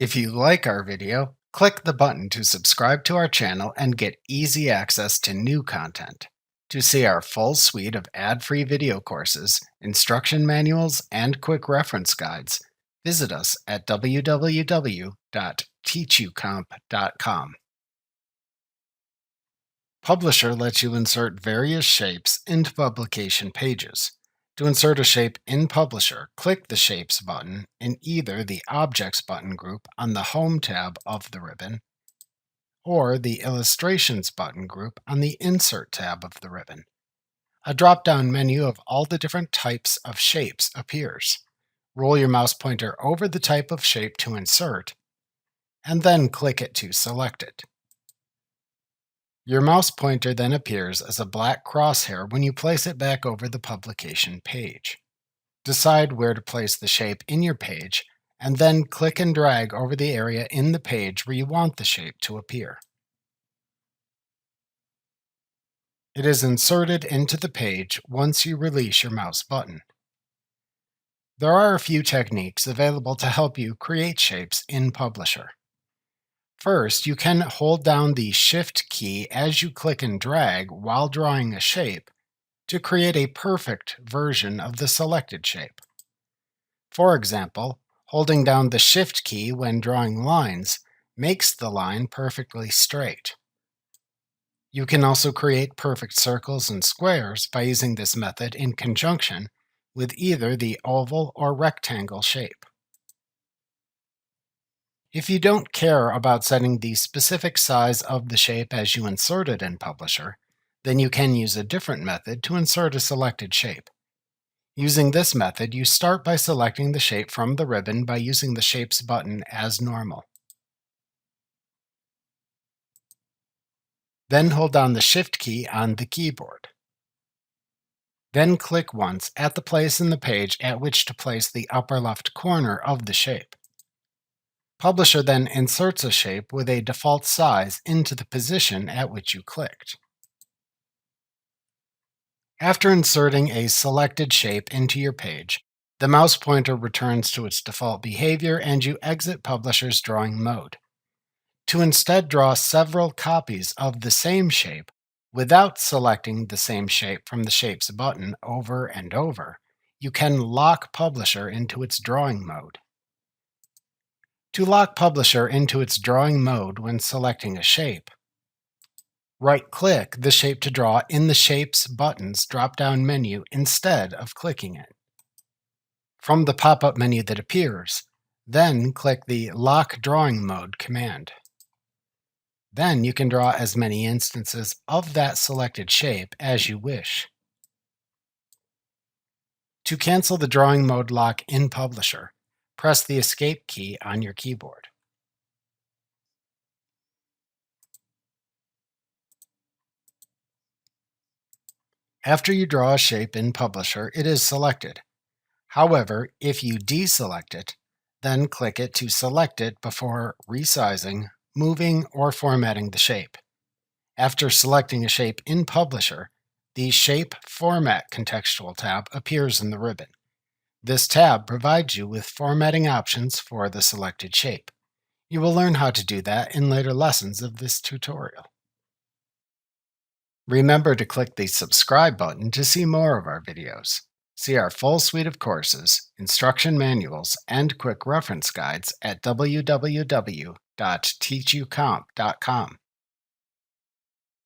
If you like our video, click the button to subscribe to our channel and get easy access to new content. To see our full suite of ad-free video courses, instruction manuals, and quick reference guides, visit us at www.teachucomp.com. Publisher lets you insert various shapes into publication pages. To insert a shape in Publisher, click the Shapes button in either the Objects button group on the Home tab of the ribbon or the Illustrations button group on the Insert tab of the ribbon. A drop-down menu of all the different types of shapes appears. Roll your mouse pointer over the type of shape to insert, and then click it to select it. Your mouse pointer then appears as a black crosshair when you place it back over the publication page. Decide where to place the shape in your page, and then click and drag over the area in the page where you want the shape to appear. It is inserted into the page once you release your mouse button. There are a few techniques available to help you create shapes in Publisher. First, you can hold down the Shift key as you click and drag while drawing a shape to create a perfect version of the selected shape. For example, holding down the Shift key when drawing lines makes the line perfectly straight. You can also create perfect circles and squares by using this method in conjunction with either the oval or rectangle shape. If you don't care about setting the specific size of the shape as you insert it in Publisher, then you can use a different method to insert a selected shape. Using this method, you start by selecting the shape from the ribbon by using the Shapes button as normal. Then hold down the Shift key on the keyboard. Then click once at the place in the page at which to place the upper left corner of the shape. Publisher then inserts a shape with a default size into the position at which you clicked. After inserting a selected shape into your page, the mouse pointer returns to its default behavior and you exit Publisher's drawing mode. To instead draw several copies of the same shape without selecting the same shape from the Shapes button over and over, you can lock Publisher into its drawing mode. To lock Publisher into its drawing mode when selecting a shape, right-click the shape to draw in the Shapes button's drop-down menu instead of clicking it. From the pop-up menu that appears, then click the Lock Drawing Mode command. Then you can draw as many instances of that selected shape as you wish. To cancel the drawing mode lock in Publisher, press the Escape key on your keyboard. After you draw a shape in Publisher, it is selected. However, if you deselect it, then click it to select it before resizing, moving, or formatting the shape. After selecting a shape in Publisher, the Shape Format contextual tab appears in the ribbon. This tab provides you with formatting options for the selected shape. You will learn how to do that in later lessons of this tutorial. Remember to click the subscribe button to see more of our videos. See our full suite of courses, instruction manuals, and quick reference guides at www.teachucomp.com.